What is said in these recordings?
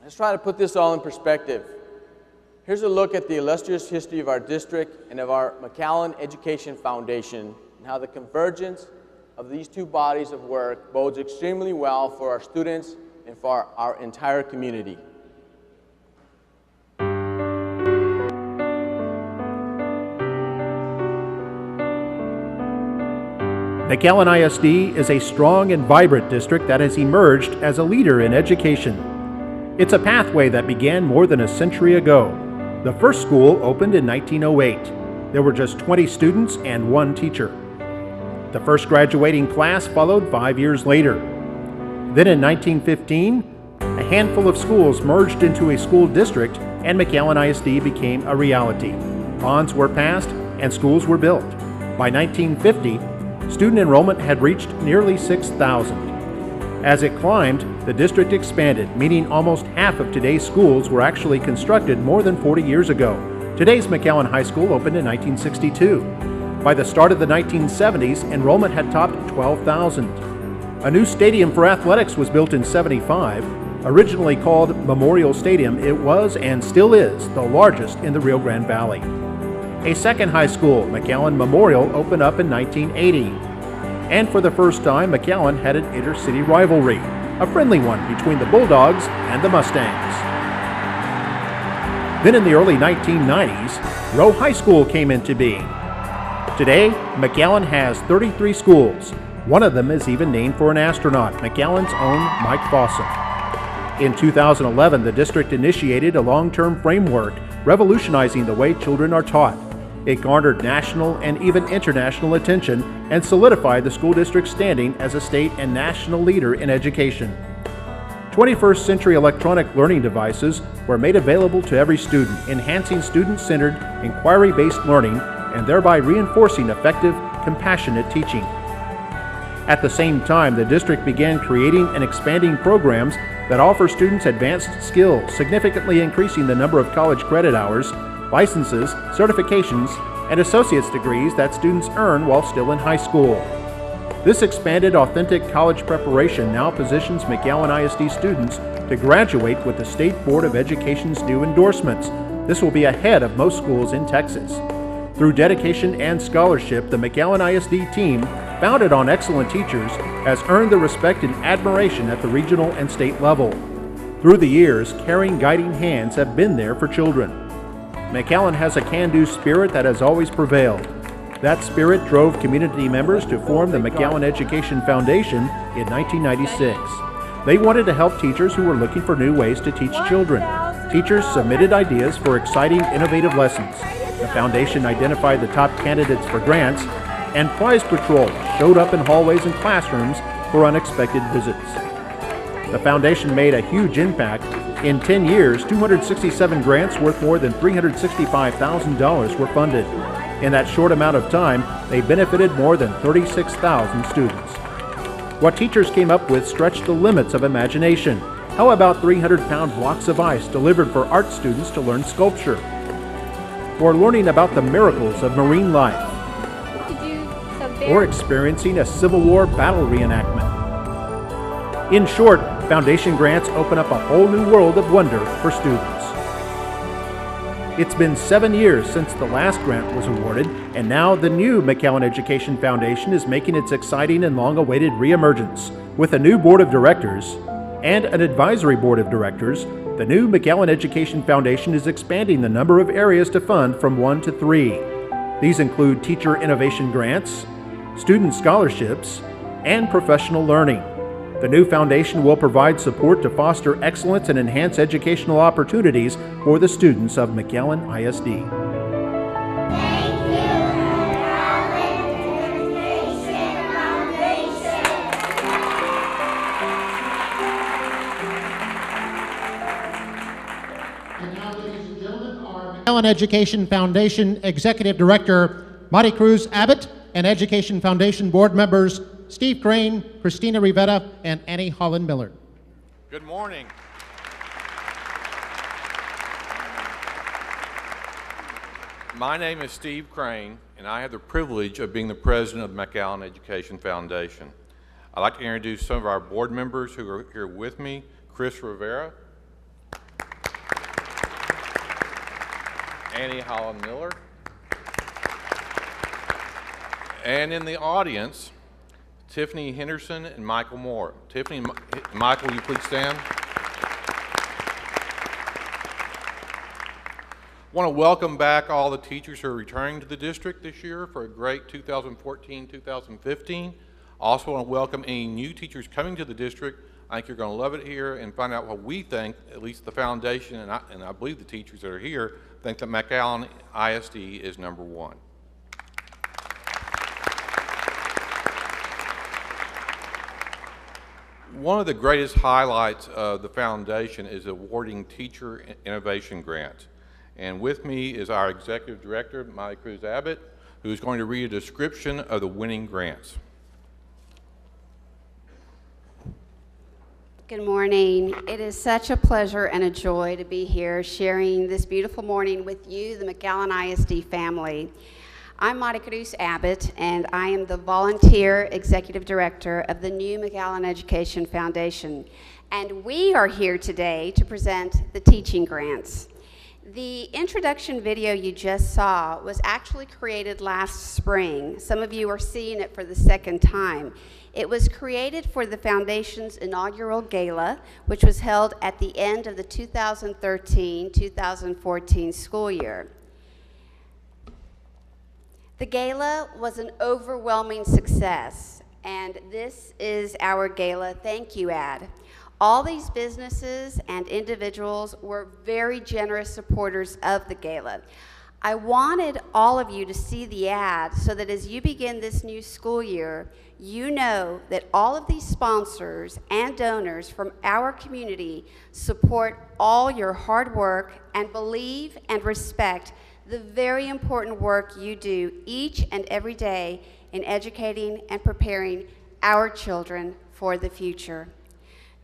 Let's try to put this all in perspective. Here's a look at the illustrious history of our district and of our McAllen Education Foundation and how the convergence of these two bodies of work bodes extremely well for our students and for our entire community. McAllen ISD is a strong and vibrant district that has emerged as a leader in education. It's a pathway that began more than a century ago. The first school opened in 1908. There were just 20 students and 1 teacher. The first graduating class followed 5 years later. Then in 1915, a handful of schools merged into a school district and McAllen ISD became a reality. Bonds were passed and schools were built. By 1950, student enrollment had reached nearly 6,000. As it climbed, the district expanded, meaning almost half of today's schools were actually constructed more than 40 years ago. Today's McAllen High School opened in 1962. By the start of the 1970s, enrollment had topped 12,000. A new stadium for athletics was built in '75. Originally called Memorial Stadium, it was and still is the largest in the Rio Grande Valley. A second high school, McAllen Memorial, opened up in 1980. And for the first time, McAllen had an intercity rivalry, a friendly one between the Bulldogs and the Mustangs. Then in the early 1990s, Rowe High School came into being. Today, McAllen has 33 schools. One of them is even named for an astronaut, McAllen's own Mike Fossum. In 2011, the district initiated a long-term framework revolutionizing the way children are taught. It garnered national and even international attention and solidified the school district's standing as a state and national leader in education. 21st century electronic learning devices were made available to every student, enhancing student-centered, inquiry-based learning and thereby reinforcing effective, compassionate teaching. At the same time, the district began creating and expanding programs that offer students advanced skills, significantly increasing the number of college credit hours, licenses, certifications, and associate's degrees that students earn while still in high school. This expanded, authentic college preparation now positions McAllen ISD students to graduate with the State Board of Education's new endorsements. This will be ahead of most schools in Texas. Through dedication and scholarship, the McAllen ISD team, founded on excellent teachers, has earned the respect and admiration at the regional and state level. Through the years, caring, guiding hands have been there for children. McAllen has a can-do spirit that has always prevailed. That spirit drove community members to form the McAllen Education Foundation in 1996. They wanted to help teachers who were looking for new ways to teach children. Teachers submitted ideas for exciting, innovative lessons. The foundation identified the top candidates for grants, and prize patrols showed up in hallways and classrooms for unexpected visits. The foundation made a huge impact. In 10 years, 267 grants worth more than $365,000 were funded. In that short amount of time, they benefited more than 36,000 students. What teachers came up with stretched the limits of imagination. How about 300-pound blocks of ice delivered for art students to learn sculpture? Or learning about the miracles of marine life? Or experiencing a Civil War battle reenactment? In short, foundation grants open up a whole new world of wonder for students. It's been 7 years since the last grant was awarded, and now the new McAllen Education Foundation is making its exciting and long-awaited reemergence. With a new board of directors and an advisory board of directors, the new McAllen Education Foundation is expanding the number of areas to fund from 1 to 3. These include teacher innovation grants, student scholarships, and professional learning. The new foundation will provide support to foster excellence and enhance educational opportunities for the students of McAllen ISD. Thank you, McAllen Education Foundation. And now, ladies and gentlemen, our McAllen Education Foundation Executive Director, Marty Cruz Abbott, and Education Foundation board members, Steve Crane, Christina Rivera, and Annie Holland Miller. Good morning. My name is Steve Crane, and I have the privilege of being the president of the McAllen Education Foundation. I'd like to introduce some of our board members who are here with me. Chris Rivera, Annie Holland Miller. And in the audience, Tiffany Henderson and Michael Moore. Tiffany and Michael, will you please stand? I want to welcome back all the teachers who are returning to the district this year for a great 2014-2015. Also want to welcome any new teachers coming to the district. I think you're going to love it here and find out what we think, at least the foundation, and I believe the teachers that are here, think that McAllen ISD is number one. One of the greatest highlights of the foundation is awarding teacher innovation grants. And with me is our executive director, Molly Cruz Abbott, who is going to read a description of the winning grants. Good morning. It is such a pleasure and a joy to be here sharing this beautiful morning with you, the McAllen ISD family. I'm Molly Cruz Abbott, and I am the volunteer executive director of the new McAllen Education Foundation. And we are here today to present the teaching grants. The introduction video you just saw was actually created last spring. Some of you are seeing it for the second time. It was created for the Foundation's inaugural gala, which was held at the end of the 2013-2014 school year. The gala was an overwhelming success, and this is our gala thank you ad. All these businesses and individuals were very generous supporters of the gala. I wanted all of you to see the ad so that as you begin this new school year, you know that all of these sponsors and donors from our community support all your hard work and believe and respect the very important work you do each and every day in educating and preparing our children for the future.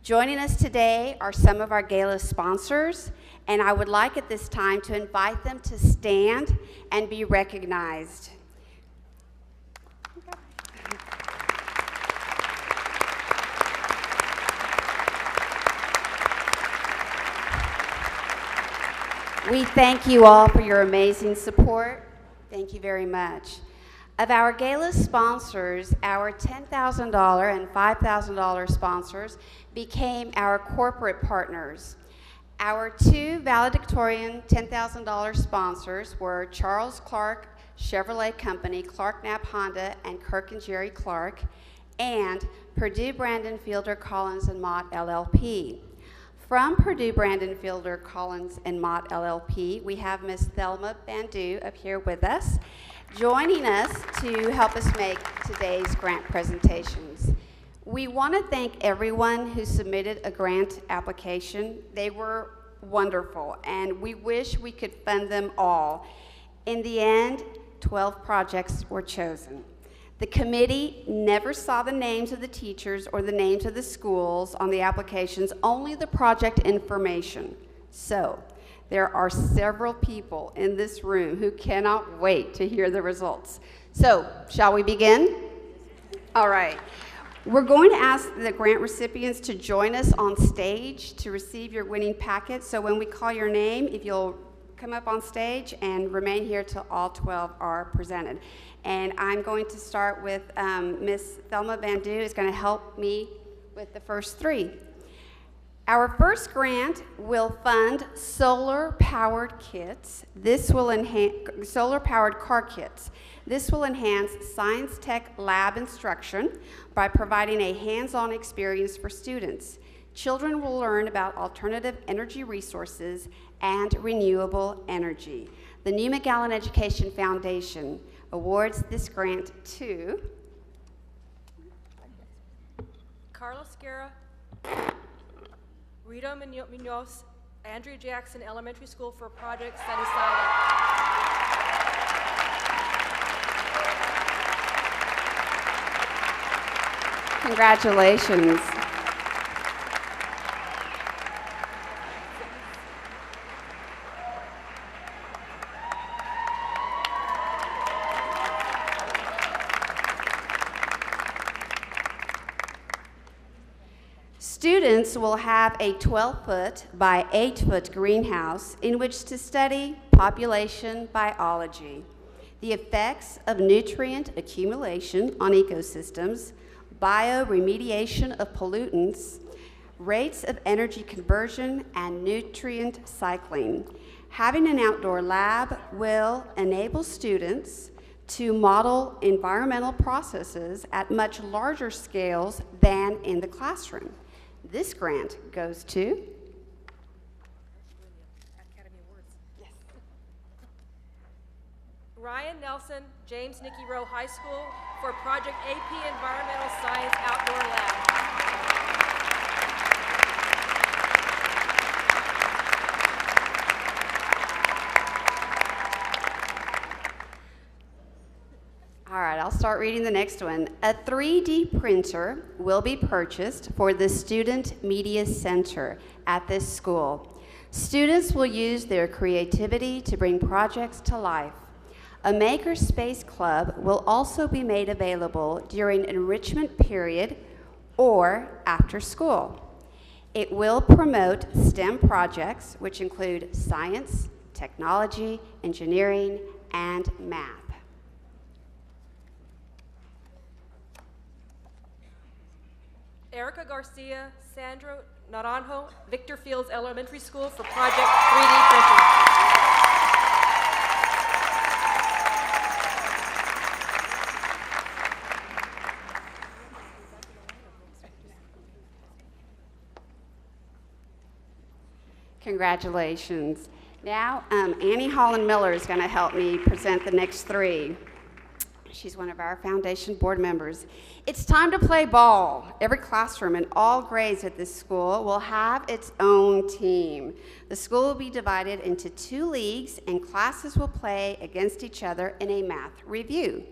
Joining us today are some of our gala sponsors, and I would like at this time to invite them to stand and be recognized. We thank you all for your amazing support. Thank you very much. Of our gala sponsors, our $10,000 and $5,000 sponsors became our corporate partners. Our two valedictorian $10,000 sponsors were Charles Clark Chevrolet Company, Clark Knapp Honda, and Kirk and Jerry Clark, and Purdue Brandon Fielder Collins and Mott LLP. From Purdue Brandon Fielder Collins and Mott LLP, we have Ms. Thelma Bandu up here with us, joining us to help us make today's grant presentations. We want to thank everyone who submitted a grant application. They were wonderful, and we wish we could fund them all. In the end, 12 projects were chosen. The committee never saw the names of the teachers or the names of the schools on the applications, only the project information. So, there are several people in this room who cannot wait to hear the results. So, shall we begin? All right. We're going to ask the grant recipients to join us on stage to receive your winning packet. So when we call your name, if you'll come up on stage and remain here till all 12 are presented. And I'm going to start with Ms. Thelma Bandu is going to help me with the first three. Our first grant will fund solar-powered kits. This will enhance solar-powered car kits. This will enhance science tech lab instruction by providing a hands-on experience for students. Children will learn about alternative energy resources and renewable energy. The new McAllen Education Foundation awards this grant to Carlos Guerra, Rita Munoz, Andrea Jackson Elementary School for Project Sunny Side Up. Congratulations. Students will have a 12-foot by 8-foot greenhouse in which to study, population biology, the effects of nutrient accumulation on ecosystems, bioremediation of pollutants, rates of energy conversion, and nutrient cycling. Having an outdoor lab will enable students to model environmental processes at much larger scales than in the classroom. This grant goes to Ryan Nelson, James Nicky Rowe High School for Project AP Environmental Science Outdoor Lab. All right, I'll start reading the next one. A 3D printer will be purchased for the Student Media Center at this school. Students will use their creativity to bring projects to life. A Makerspace Club will also be made available during enrichment period or after school. It will promote STEM projects, which include science, technology, engineering, and math. Erica Garcia, Sandro Naranjo, Victor Fields Elementary School for Project 3D Printing. Congratulations. Now, Annie Holland Miller is going to help me present the next three. She's one of our foundation board members. It's time to play ball. Every classroom in all grades at this school will have its own team. The school will be divided into 2 leagues, and classes will play against each other in a math review.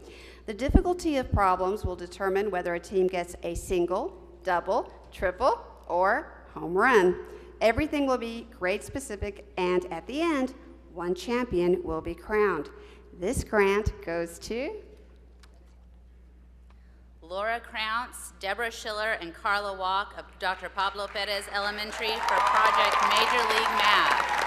The difficulty of problems will determine whether a team gets a single, double, triple, or home run. Everything will be grade specific, and at the end, one champion will be crowned. This grant goes to Laura Crounce, Deborah Schiller, and Carla Walk of Dr. Pablo Perez Elementary for Project Major League Math.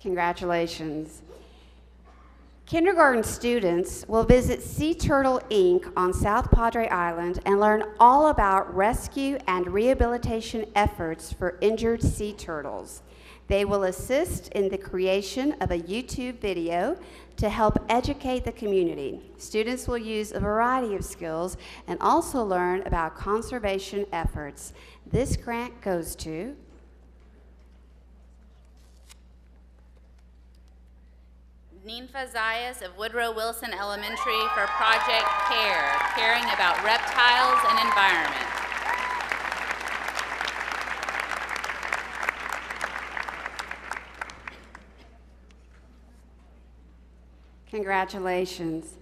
Congratulations. Kindergarten students will visit Sea Turtle Inc. on South Padre Island and learn all about rescue and rehabilitation efforts for injured sea turtles. They will assist in the creation of a YouTube video to help educate the community. Students will use a variety of skills and also learn about conservation efforts. This grant goes to Ninfa Zayas of Woodrow Wilson Elementary for Project CARE, caring about reptiles and environment. Congratulations.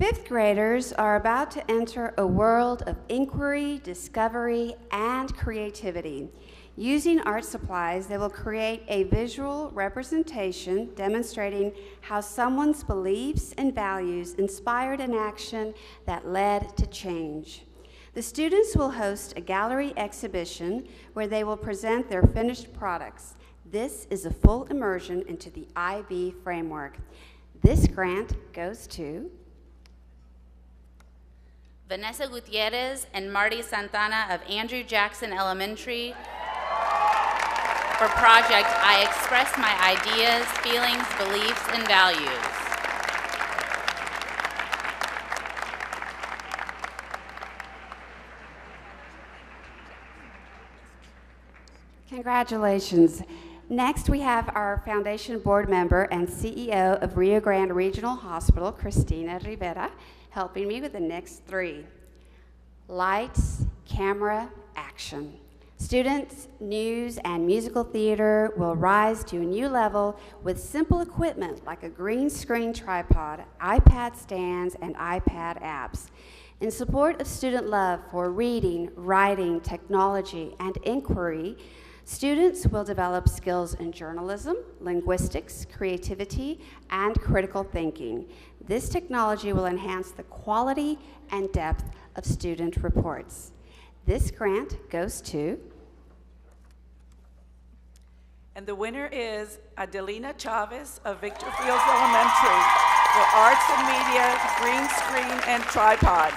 5th graders are about to enter a world of inquiry, discovery, and creativity. Using art supplies, they will create a visual representation demonstrating how someone's beliefs and values inspired an action that led to change. The students will host a gallery exhibition where they will present their finished products. This is a full immersion into the IB framework. This grant goes to Vanessa Gutierrez and Marty Santana of Andrew Jackson Elementary for Project I Express My Ideas, Feelings, Beliefs, and Values. Congratulations. Next, we have our foundation board member and CEO of Rio Grande Regional Hospital, Cristina Rivera, helping me with the next three. Lights, camera, action. Students, news, and musical theater will rise to a new level with simple equipment like a green screen tripod, iPad stands, and iPad apps. In support of student love for reading, writing, technology, and inquiry, Students will develop skills in journalism, linguistics, creativity, and critical thinking. This technology will enhance the quality and depth of student reports. This grant goes to... And the winner is Adelina Chavez of Victor Fields Elementary for Arts and Media, Green Screen, and Tripod.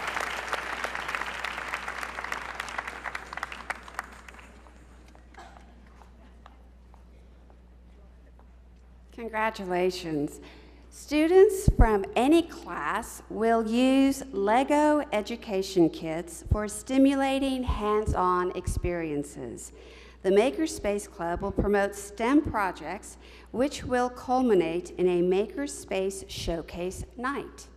Congratulations. Students from any class will use LEGO education kits for stimulating hands-on experiences. The Makerspace Club will promote STEM projects, which will culminate in a Makerspace Showcase night.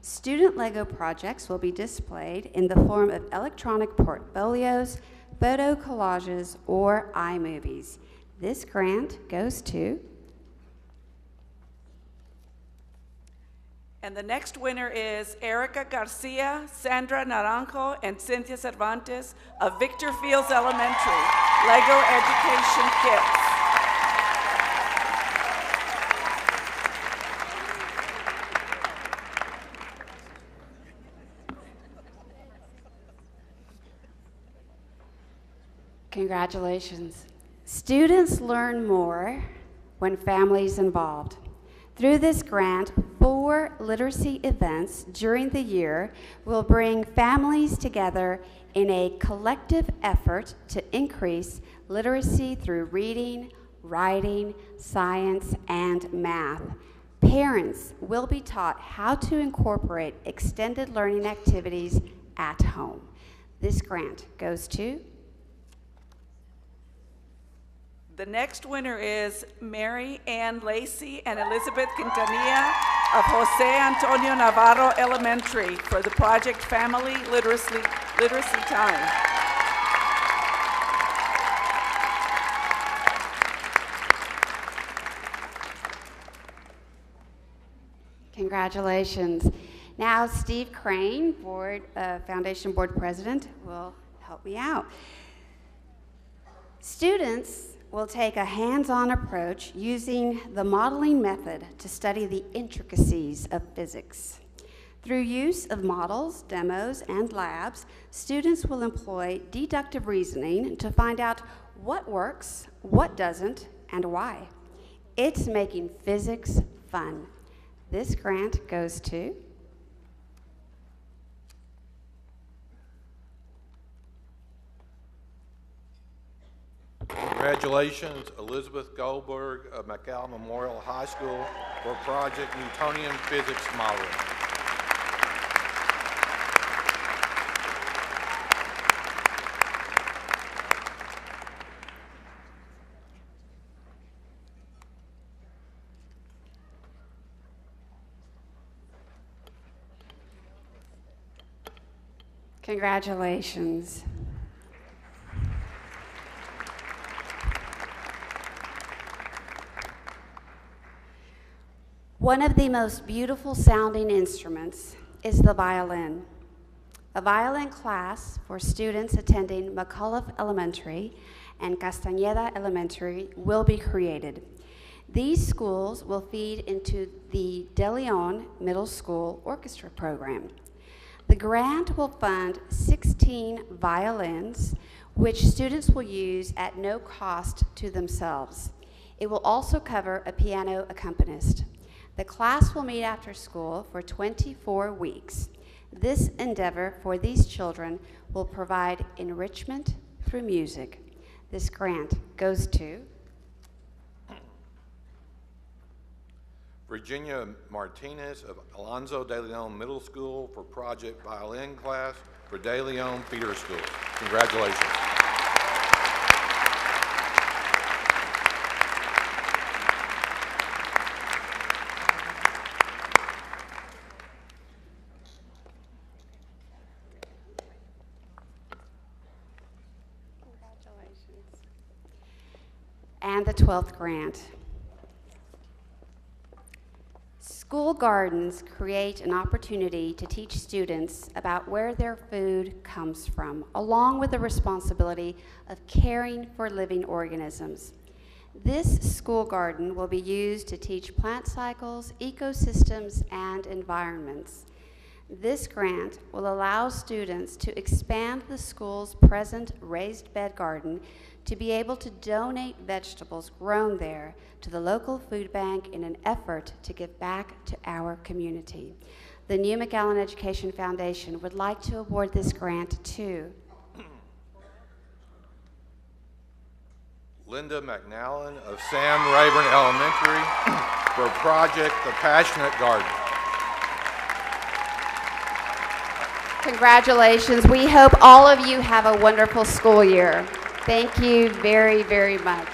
Student LEGO projects will be displayed in the form of electronic portfolios, photo collages, or iMovies. This grant goes to... And the next winner is Erica Garcia, Sandra Naranjo, and Cynthia Cervantes of Victor Fields Elementary, LEGO Education Kits. Congratulations. Students learn more when families involved. Through this grant, 4 literacy events during the year will bring families together in a collective effort to increase literacy through reading, writing, science, and math. Parents will be taught how to incorporate extended learning activities at home. This grant goes to... The next winner is Mary Ann Lacey and Elizabeth Quintanilla of Jose Antonio Navarro Elementary for the project Family Literacy Time. Congratulations. Now Steve Crane, Foundation Board President, will help me out. Students will take a hands-on approach using the modeling method to study the intricacies of physics. Through use of models, demos, and labs, students will employ deductive reasoning to find out what works, what doesn't, and why. It's making physics fun. This grant goes to... Congratulations, Elizabeth Goldberg of McAllen Memorial High School for Project Newtonian Physics Modeling. Congratulations. One of the most beautiful sounding instruments is the violin. A violin class for students attending McAuliffe Elementary and Castañeda Elementary will be created. These schools will feed into the De Leon Middle School Orchestra program. The grant will fund 16 violins, which students will use at no cost to themselves. It will also cover a piano accompanist. The class will meet after school for 24 weeks. This endeavor for these children will provide enrichment through music. This grant goes to... Virginia Martinez of Alonzo De Leon Middle School for Project Violin Class for De Leon Feeder Schools. Congratulations. And the 12th grant. School gardens create an opportunity to teach students about where their food comes from, along with the responsibility of caring for living organisms. This school garden will be used to teach plant cycles, ecosystems, and environments. This grant will allow students to expand the school's present raised bed garden to be able to donate vegetables grown there to the local food bank in an effort to give back to our community. The new McAllen Education Foundation would like to award this grant to Linda McNallen of Sam Rayburn Elementary for Project The Passionate Garden. Congratulations. We hope all of you have a wonderful school year. Thank you very, very much.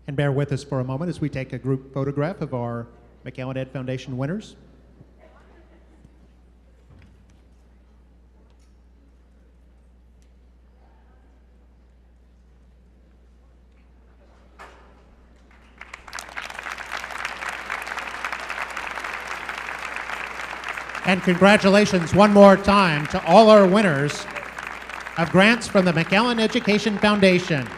And bear with us for a moment as we take a group photograph of our McAllen Ed Foundation winners. And congratulations one more time to all our winners of grants from the McAllen Education Foundation.